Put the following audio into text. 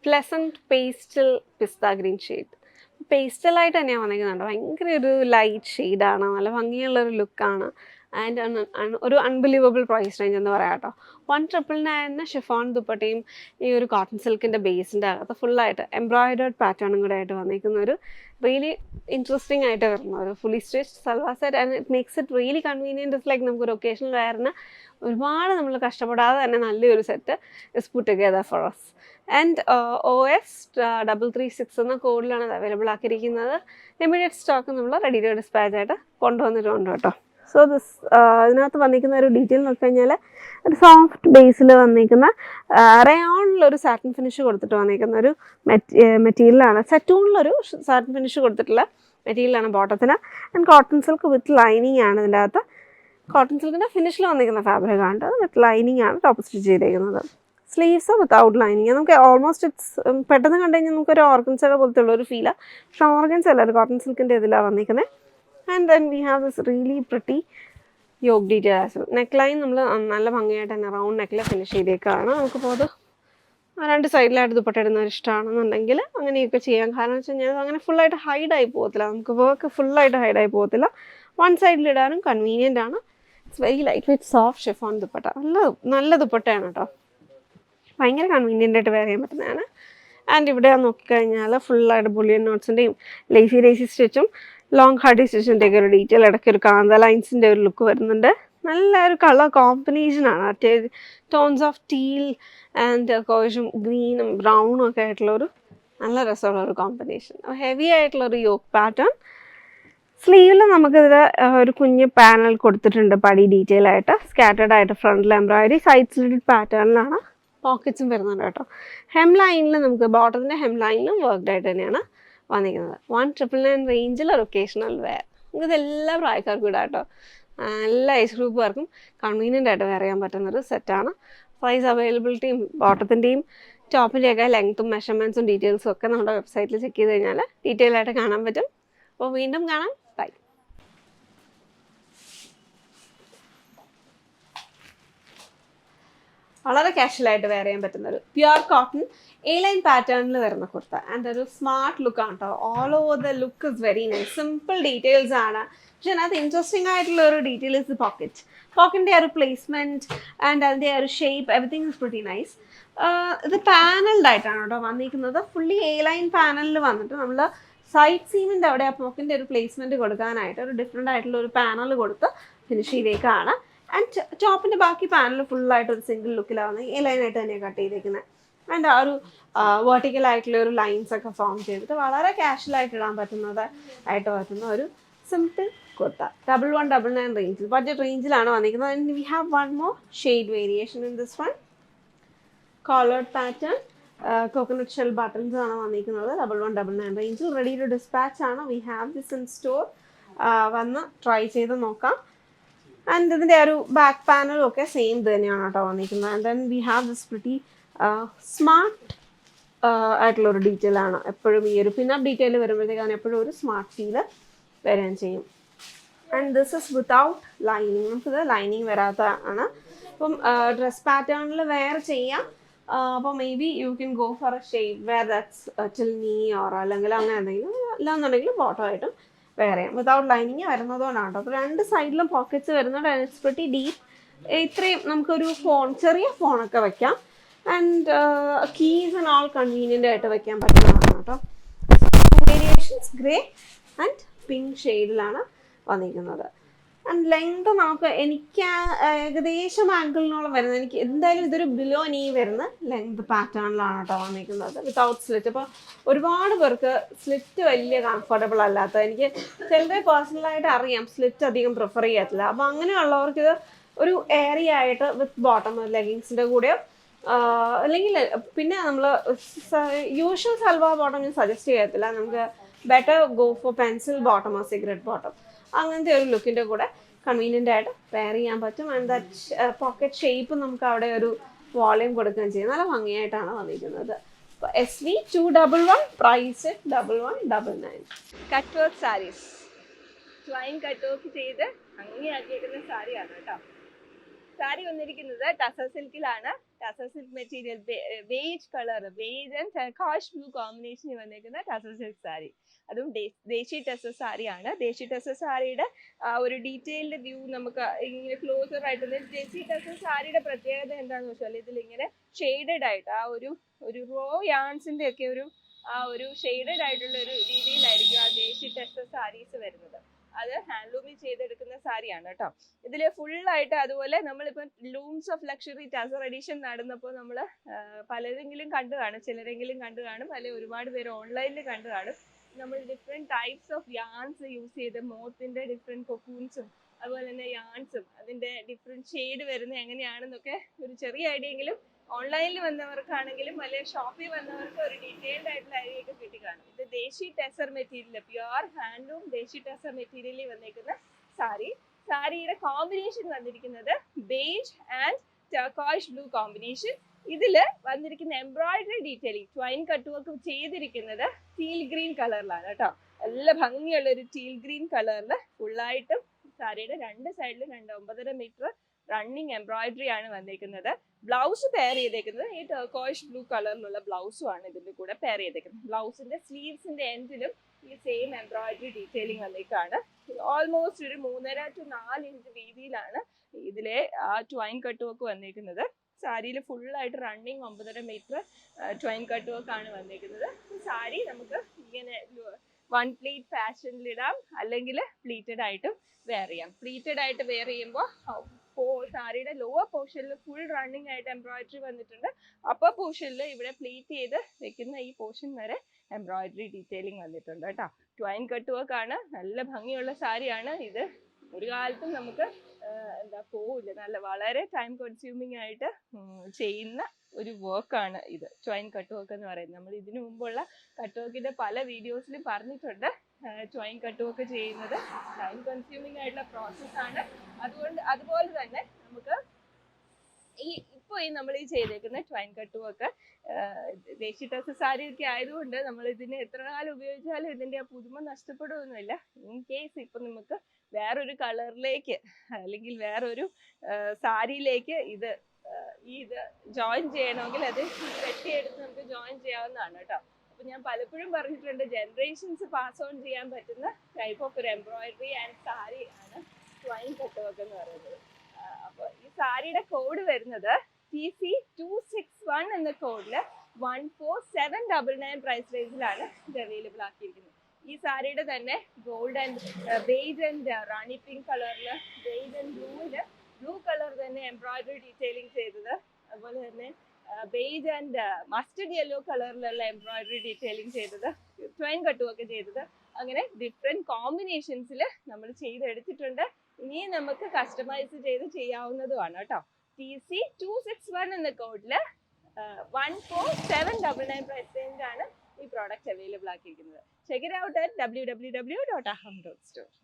Pleasant pastel പിസ്ത green shade. പേസ്റ്റലായിട്ട് തന്നെയാണ് വന്നിരിക്കുന്നുണ്ട്. ഭയങ്കര ഒരു ലൈറ്റ് ഷെയ്ഡാണ്, നല്ല ഭംഗിയുള്ളൊരു ലുക്കാണ്. ആൻഡ് ഒരു അൺബിലീവബിൾ പ്രൈസ് റേഞ്ച് എന്ന് പറയാം കേട്ടോ. 1,999 ഷിഫോൺ ദുപ്പട്ടയും ഈ ഒരു കോട്ടൺ സിൽക്കിൻ്റെ ബേസിൻ്റെ അകത്ത് ഫുള്ളായിട്ട് എംബ്രോയിഡേർഡ് പാറ്റേണും കൂടെ ആയിട്ട് വന്നിരിക്കുന്ന ഒരു റിയലി ഇൻട്രസ്റ്റിംഗ് ആയിട്ട് വരുന്ന ഒരു fully stitch salwar set. And it makes it really convenient. It's like നമുക്കൊരു ഒക്കേഷണൽ വെയറിന് ഒരുപാട് നമ്മൾ കഷ്ടപ്പെടാതെ തന്നെ നല്ലൊരു set is puttu together four us. And OS 336 എന്ന കോഡിലാണ് അത് അവൈലബിൾ ആക്കിയിരിക്കുന്നത്. ലിമിറ്റഡ് സ്റ്റോക്ക് നമ്മൾ റെഡി ടു ഡിസ്പാച്ച് ആയിട്ട് കൊണ്ടുവന്നിട്ടുണ്ട് കേട്ടോ. സോ ഇതിനകത്ത് വന്നിരിക്കുന്ന ഒരു ഡീറ്റെയിൽ നോക്കിക്കഴിഞ്ഞാൽ ഒരു സോഫ്റ്റ് ബേസിൽ വന്നിരിക്കുന്ന റയോണിലൊരു സാറ്റിൻ ഫിനിഷ് കൊടുത്തിട്ട് വന്നിരിക്കുന്ന ഒരു മെറ്റീരിയലാണ്. സെറ്റൂണിലൊരു സാറ്റിൻ ഫിനിഷ് കൊടുത്തിട്ടുള്ള മെറ്റീരിയലാണ് ബോട്ടത്തിന്. And cotton silk with lining ആണ് ഇതിൻ്റെ അകത്ത്. കോട്ടൺ സിൽക്കിൻ്റെ ഫിനിഷിൽ വന്നിരിക്കുന്ന ഫാബ്രിക് ആണ്, വിത്ത് ലൈനിങ് ആണ് ടോപ്പ് സ്റ്റിച്ച് ചെയ്തിരിക്കുന്നത്. Sleeves without lining. നമുക്ക് ഓൾമോസ്റ്റ് പെട്ടെന്ന് കണ്ടു കഴിഞ്ഞാൽ നമുക്കൊരു ഓർഗൻസയുടെ പോലത്തെ ഉള്ളൊരു ഫീലാണ്. പക്ഷേ ഓർഗൻസ് അല്ല, ഒരു കോട്ടൺ സിൽക്കിൻ്റെ ഇതിലാണ് വന്നിരിക്കുന്നത്. And then we have this really pretty yoke detail as well. Neckline നമ്മൾ നല്ല ഭംഗിയായിട്ട് തന്നെ റൗണ്ട് നെക്കിൽ ഫിനിഷ് ചെയ്തേക്കാണ്. നമുക്കിപ്പോൾ അത് രണ്ട് സൈഡിലായിട്ട് ദുപ്പട്ട ഇടുന്നവർ ഇഷ്ടമാണെന്നുണ്ടെങ്കിൽ അങ്ങനെയൊക്കെ ചെയ്യാം. കാരണം വെച്ച് കഴിഞ്ഞാൽ അങ്ങനെ ഫുള്ളായിട്ട് ഹൈഡായി പോകത്തില്ല, നമുക്ക് വർക്ക് ഫുള്ളായിട്ട് ഹൈഡായി പോകത്തില്ല. വൺ സൈഡിലിടാനും കൺവീനിയൻ്റ് ആണ്. It's very light weight soft chiffon dupatta. നല്ല ദുപ്പട്ടയാണ് കേട്ടോ, ഭയങ്കര കൺവീനിയൻ്റ് ആയിട്ട് വെയർ ചെയ്യാൻ പറ്റുന്നതാണ്. ആൻഡ് ഇവിടെ നോക്കിക്കഴിഞ്ഞാൽ ഫുള്ളായിട്ട് ബുള്ളിയൻ നോട്ട്സിൻ്റെയും ലേസി സ്റ്റിച്ചും ലോങ് ഹാർഡി സ്റ്റിച്ചിൻ്റെയൊക്കെ ഒരു ഡീറ്റെയിൽ, ഇടയ്ക്ക് ഒരു കാന്ത ലൈൻസിൻ്റെ ഒരു ലുക്ക് വരുന്നുണ്ട്. നല്ലൊരു കളർ കോമ്പിനേഷനാണ്. ടോൺസ് ഓഫ് ടീൽ ആൻഡ് കുറച്ചും ഗ്രീനും ബ്രൗണും ഒക്കെ ആയിട്ടുള്ളൊരു നല്ല രസമുള്ളൊരു കോമ്പിനേഷൻ. ഹെവി ആയിട്ടുള്ളൊരു യോക്ക് പാറ്റേൺ. സ്ലീവിൽ നമുക്കിത് ഒരു കുഞ്ഞ് പാനൽ കൊടുത്തിട്ടുണ്ട് പടി ഡീറ്റെയിൽ ആയിട്ട്. സ്കാറ്റേഡ് ആയിട്ട് ഫ്രണ്ടിൽ എംബ്രോയിഡറി, സൈഡ് സ്ലിറ്റഡ് പാറ്റേണിലാണ് പോക്കറ്റ്സും വരുന്നുണ്ട് കേട്ടോ. ഹെം ലൈനിൽ നമുക്ക് ബോട്ടത്തിൻ്റെ ഹെം ലൈനിലും വർക്ക്ഡ് ആയിട്ട് തന്നെയാണ് വന്നിരിക്കുന്നത്. 1,999 റേഞ്ചിൽ ഒരു ഒക്കേഷണൽ വെയർ. നമുക്കിത് എല്ലാ പ്രായക്കാർക്കും ഇടാം കേട്ടോ. എല്ലാ ഏജ് ഗ്രൂപ്പുകാർക്കും കൺവീനിയൻ്റ് ആയിട്ട് വെയർ ചെയ്യാൻ പറ്റുന്നൊരു സെറ്റാണ്. പ്രൈസ് അവൈലബിലിറ്റിയും ബോട്ടത്തിൻ്റെയും ടോപ്പിൻ്റെയൊക്കെ ലെങ്ത്തും മെഷർമെൻറ്റ്സും ഡീറ്റെയിൽസും ഒക്കെ നമ്മുടെ വെബ്സൈറ്റിൽ ചെക്ക് ചെയ്ത് കഴിഞ്ഞാൽ ഡീറ്റെയിൽ ആയിട്ട് കാണാൻ പറ്റും. അപ്പോൾ വീണ്ടും കാണാം. ബൈ. വളരെ കാഷ്വലായിട്ട് വെയർ ചെയ്യാൻ പറ്റുന്ന ഒരു പ്യുർ കോട്ടൺ A-line പാറ്റേണിൽ വരുന്ന കുർത്ത. ആൻഡ് ഒരു സ്മാർട്ട് ലുക്കാണ് കേട്ടോ. All over the look is very nice. Simple details ആണ്, പക്ഷെ അതിനകത്ത് ഇൻട്രസ്റ്റിംഗ് ആയിട്ടുള്ള ഒരു ഡീറ്റെയിൽ ഇസ് പോക്കറ്റിൻ്റെ ഒരു പ്ലേസ്മെൻറ്റ് ആൻഡ് അതിൻ്റെ ഒരു shape, everything is pretty nice. ഇത് പാനൽഡ് ആയിട്ടാണ് കേട്ടോ വന്നിരിക്കുന്നത്. ഫുള്ളി A-line പാനലിൽ വന്നിട്ട് നമ്മൾ സൈഡ് സീമിൻ്റെ അവിടെ ആ പോക്കറ്റിൻ്റെ ഒരു പ്ലേസ്മെൻറ്റ് കൊടുക്കാനായിട്ട് ഒരു ഡിഫറെൻ്റ് ആയിട്ടുള്ള ഒരു പാനൽ കൊടുത്ത് ഫിനിഷ് ചെയ്തേക്കാണ്. ആൻഡ് ടോപ്പിൻ്റെ ബാക്കി പാനൽ ഫുള്ളായിട്ട് ഒരു സിംഗിൾ ലുക്കിലാണ് A-line ആയിട്ട് തന്നെയാണ് കട്ട് ചെയ്തേക്കുന്നത്. ആൻഡ് ആ ഒരു വെർട്ടിക്കൽ ആയിട്ടുള്ള ഒരു ലൈൻസ് ഒക്കെ ഫോം ചെയ്തിട്ട് വളരെ കാഷ്വലായിട്ട് ഇടാൻ പറ്റുന്ന ഒരു സിമ്പിൾ കുർത്ത. 1199 റേഞ്ചിൽ, ബഡ്ജറ്റ് റേഞ്ചിലാണ് വന്നിരിക്കുന്നത്. And we have one more shade variation in this one. Collared pattern, coconut shell buttons ആണ് വന്നിരിക്കുന്നത്. 1199 റേഞ്ചിൽ റെഡി ടു ഡിസ്പാച്ച് ആണ്. V have this in store. വന്ന് ട്രൈ ചെയ്ത് നോക്കാം. ആൻഡ് ഇതിൻ്റെ ഒരു ബാക്ക് പാനലും ഒക്കെ സെയിം ഇത് തന്നെയാണ് കേട്ടോ വന്നിരിക്കുന്നത്. And then we have this pretty smart ആയിട്ടുള്ളൊരു ഡീറ്റെയിൽ ആണ്. എപ്പോഴും ഈ ഒരു പിന്നപ്പ് ഡീറ്റെയിൽ വരുമ്പോഴത്തേക്കാണ് എപ്പോഴും ഒരു സ്മാർട്ട് ഫീല് വരികയും ചെയ്യും. And this is without lining. നമുക്കിത് ലൈനിങ് വരാത്തതാണ്. അപ്പം ഡ്രസ് പാറ്റേണിൽ വെയർ ചെയ്യാം. അപ്പോൾ may be you can go for a shape wear that's till knee or അല്ലെങ്കിൽ അങ്ങനെ എന്തെങ്കിലും, അല്ലാന്നുണ്ടെങ്കിൽ ബോട്ടം ആയിട്ടും വെയർ ചെയ്യാം. വിത്തൗട്ട് ലൈനിങ് വരുന്നതുകൊണ്ടാണ് കേട്ടോ. അപ്പോൾ രണ്ട് സൈഡിലും പോക്കറ്റ്സ് വരുന്നുണ്ട്. It's pretty deep. ഇത്രയും നമുക്കൊരു ചെറിയ ഫോണൊക്കെ വയ്ക്കാം. And keys and all convenient ആയിട്ട് വയ്ക്കാൻ പറ്റുന്നതാണ് കേട്ടോ. വേരിയേഷൻസ് ഗ്രേ ആൻഡ് പിങ്ക് ഷെയ്ഡിലാണ് വന്നിരിക്കുന്നത്. ആൻഡ് ലെങ്ത് എനിക്ക് ഏകദേശം ആങ്കിളിനോളം വരുന്നത്, എനിക്ക് എന്തായാലും ഇതൊരു ബിലോ നീ വരുന്ന ലെങ്ത് പാറ്റേണിലാണ് കേട്ടോ വന്നിരിക്കുന്നത്, വിത്തൗട്ട് സ്ലിറ്റ്. അപ്പോൾ ഒരുപാട് പേർക്ക് സ്ലിറ്റ് വലിയ കംഫർട്ടബിൾ അല്ലാത്ത, എനിക്ക് ചിലരെ പേഴ്സണലായിട്ട് അറിയാം സ്ലിറ്റ് അധികം പ്രിഫർ ചെയ്യത്തില്ല. അപ്പോൾ അങ്ങനെയുള്ളവർക്ക് ഇത് ഒരു ഏരിയ ആയിട്ട് വിത്ത് ബോട്ടം ലെഗിങ്സിൻ്റെ കൂടെയോ അല്ലെങ്കിൽ പിന്നെ നമ്മൾ യൂഷ്വൽ സൽവാർ ബോട്ടം ഞാൻ സജസ്റ്റ് ചെയ്യത്തില്ല. നമുക്ക് better go for pencil bottom or cigarette bottom, അങ്ങനത്തെ ഒരു ലുക്കിൻ്റെ കൂടെ കൺവീനിയൻ്റ് ആയിട്ട് വെയർ ചെയ്യാൻ പറ്റും. ആൻഡ് ദാറ്റ് പോക്കറ്റ് ഷേപ്പ് നമുക്ക് അവിടെ ഒരു വോളിയം കൊടുക്കുകയും ചെയ്യും. നല്ല ഭംഗിയായിട്ടാണ് വന്നിരിക്കുന്നത്. SV 211, price 1199. Cut work sarees, flying cut work ചെയ്ത് ഭംഗിയാക്കിയിരിക്കുന്ന സാരിയാണ് കേട്ടോ. സാരി വന്നിരിക്കുന്നത് ടസർ സിൽക്കിലാണ്. Tussar silk material, beige colour, beige and turquoise blue കോമ്പിനേഷനിൽ വന്നിരിക്കുന്ന ടസർ സിൽക്ക് സാരി. അതും ദേശി ടസർ സാരിയാണ്. ദേശി ടസർ സാരിയുടെ ഒരു ഡീറ്റെയിൽഡ് വ്യൂ നമുക്ക് ഇങ്ങനെ ക്ലോസർ ആയിട്ട്, ദേശി ടസർ സാരിയുടെ പ്രത്യേകത എന്താണെന്ന് വെച്ചാൽ ഇതിലിങ്ങനെ ഷെയ്ഡഡ് ആയിട്ട് ഒരു റോ യാൺസിന്റെ ഒക്കെ ഒരു ഷെയ്ഡഡ് ആയിട്ടുള്ള ഒരു രീതിയിലായിരിക്കും ആ ദേശി ടസർ സാരീസ് വരുന്നത്. അത് ഹാൻഡ്ലൂമിൽ ചെയ്തെടുക്കുന്ന സാരിയാണ് കേട്ടോ. ഇതില് ഫുള്ളായിട്ട് അതുപോലെ നമ്മളിപ്പോൾ looms of luxury tussar edition നടന്നപ്പോൾ നമ്മൾ പലരെങ്കിലും കണ്ടു കാണും, ചിലരെങ്കിലും കണ്ടു കാണും, അല്ലെങ്കിൽ ഒരുപാട് പേര് ഓൺലൈനിൽ കണ്ടു കാണും. നമ്മൾ different types of yarns use ചെയ്ത് മോത്തിന്റെ ഡിഫറെൻറ്റ് കൊക്കൂൺസും അതുപോലെ തന്നെ യാൺസും അതിന്റെ ഡിഫറെൻറ്റ് ഷെയ്ഡ് വരുന്നത് എങ്ങനെയാണെന്നൊക്കെ ഒരു ചെറിയ ഐഡിയ എങ്കിലും ഓൺലൈനിൽ വന്നവർക്കാണെങ്കിലും അല്ലെങ്കിൽ ഷോപ്പിൽ വന്നവർക്ക് ഒരു ഡീറ്റെയിൽഡ് ആയിട്ടുള്ള ഐഡിയ ഒക്കെ കിട്ടി കാണും. ഇത് ദേശി ടെസർ മെറ്റീരിയൽ, പ്യുവർ ഹാൻഡ്ലൂം ദേശി ടെസർ മെറ്റീരിയലിൽ വന്നിരിക്കുന്ന സാരി. സാരിയുടെ കോമ്പിനേഷൻ വന്നിരിക്കുന്നത് beige and turquoise blue combination. ഇതില് വന്നിരിക്കുന്ന embroidery detailing, Twain cut work ചെയ്തിരിക്കുന്നത് ടീൽ ഗ്രീൻ കളറിലാണ് കേട്ടോ. നല്ല ഭംഗിയുള്ള ഒരു ടീൽ ഗ്രീൻ കളറിൽ ഫുള്ളായിട്ടും സാരിയുടെ രണ്ട് സൈഡിലും 2.5 മീറ്റർ റണ്ണിങ് എംബ്രോയിഡറി ആണ് വന്നിരിക്കുന്നത്. ബ്ലൗസ് പെയർ ചെയ്തേക്കുന്നത് ഈ ടർക്കോയിഷ് ബ്ലൂ കളറിലുള്ള ബ്ലൗസും ആണ് ഇതിന്റെ കൂടെ പെയർ ചെയ്തേക്കുന്നത്. ബ്ലൗസിന്റെ സ്ലീവ്സിന്റെ എൻഡിലും ഈ സെയിം എംബ്രോയിഡറി ഡീറ്റെയിലിംഗ് വന്നേക്കാണ്. ഓൾമോസ്റ്റ് ഒരു 3.5 to 4 ഇഞ്ച് വീതിയിലാണ് ഇതിലെ ആ ട്വൈൻ കട്ട് വർക്ക് വന്നേക്കുന്നത്. സാരിയിൽ ഫുള്ളായിട്ട് running 9.5 metre twine cut work ആണ് വന്നേക്കുന്നത്. സാരി നമുക്ക് ഇങ്ങനെ വൺ പ്ലീറ്റ് ഫാഷനിൽ ഇടാം, അല്ലെങ്കിൽ പ്ലീറ്റഡ് ആയിട്ടും വെയർ ചെയ്യാം. പ്ലീറ്റഡ് ആയിട്ട് വെയർ ചെയ്യുമ്പോൾ സാരിയുടെ ലോവർ പോർഷനിൽ ഫുൾ റണ്ണിങ് ആയിട്ട് എംബ്രോയിഡറി വന്നിട്ടുണ്ട്. അപ്പർ പോർഷനിൽ ഇവിടെ പ്ലീറ്റ് ചെയ്ത് വെക്കുന്ന ഈ പോർഷൻ വരെ എംബ്രോയിഡറി ഡീറ്റെയിലിംഗ് വന്നിട്ടുണ്ട് കേട്ടോ. ട്വൈൻ കട്ട് വർക്ക് ആണ്, നല്ല ഭംഗിയുള്ള സാരിയാണ് ഇത്. ഒരു കാലത്തും നമുക്ക് പോവില്ല, വളരെ ടൈം കൺസ്യൂമിങ് ആയിട്ട് ചെയ്യുന്ന ഒരു വർക്കാണ് ഇത്, ട്വൈൻ കട്ട് വർക്ക് എന്ന് പറയുന്നത്. നമ്മൾ ഇതിനു മുമ്പുള്ള കട്ട് വർക്കിന്റെ പല വീഡിയോസിലും പറഞ്ഞിട്ടുണ്ട്. ട്വൈൻ കട്ട് വർക്ക് ചെയ്യുന്നത് ടൈം കൺസ്യൂമിങ് ആയിട്ടുള്ള പ്രോസസ്സാണ്. അതുപോലെ തന്നെ നമുക്ക് ഇപ്പോൾ നമ്മൾ ഈ ചെയ്തേക്കുന്ന ട്വൈൻ കട്ട് വർക്ക് ദേശി ടസർ സാരി ഒക്കെ ആയതുകൊണ്ട് നമ്മൾ ഇതിനെ എത്ര കാലം ഉപയോഗിച്ചാലും ഇതിന്റെ ആ പുതുമ നഷ്ടപ്പെടുകയൊന്നുമില്ല. ഇൻ കേസ് ഇപ്പൊ നമുക്ക് വേറൊരു കളറിലേക്ക് അല്ലെങ്കിൽ വേറൊരു സാരിയിലേക്ക് ഇത് ജോയിൻ ചെയ്യണമെങ്കിൽ അത് വെട്ടിയെടുത്ത് നമുക്ക് ജോയിൻ ചെയ്യാവുന്നതാണ് കേട്ടോ. അപ്പൊ ഞാൻ പലപ്പോഴും പറഞ്ഞിട്ടുണ്ട്, ജനറേഷൻസ് പാസ് ഓൺ ചെയ്യാൻ പറ്റുന്ന ടൈപ്പ് ഓഫ് ഒരു എംബ്രോയിഡറി ആൻഡ് സാരി ആണ് ട്വൈൻ കട്ട് വർക്ക് എന്ന് പറയുന്നത്. അപ്പോൾ ഈ സാരിയുടെ കോഡ് വരുന്നത് TC261 എന്ന കോഡില് 14799 പ്രൈസ് റേഞ്ചിലാണ് ഇത് അവൈലബിൾ ആക്കിയിരിക്കുന്നത്. ഈ സാരിയുടെ തന്നെ gold and beige and Rani pink കളറില്, ബേജ് ആൻഡ് ബ്ലൂ കളർ തന്നെ എംബ്രോയിഡറി ഡീറ്റെയിലിംഗ് ചെയ്തത്, അതുപോലെ തന്നെ ബേജ് ആൻഡ് മസ്റ്റർഡ് യെല്ലോ കളറിലുള്ള എംബ്രോയിഡറി ഡീറ്റെയിലിംഗ് ചെയ്തത്, ട്വൈൻ കട്ട് വർക്ക് ചെയ്തത്, അങ്ങനെ ഡിഫറെൻറ്റ് കോമ്പിനേഷൻസിൽ നമ്മൾ ചെയ്തെടുത്തിട്ടുണ്ട്. ഇനിയും നമുക്ക് കസ്റ്റമൈസ് ചെയ്ത് ചെയ്യാവുന്നതുമാണ് കേട്ടോ. TC261 എന്ന കോഡില് 14799 പ്രൈസ് റേഞ്ചാണ് ഈ പ്രോഡക്റ്റ് അവൈലബിൾ ആക്കിയിരിക്കുന്നത്. Check it out at www.aham.store.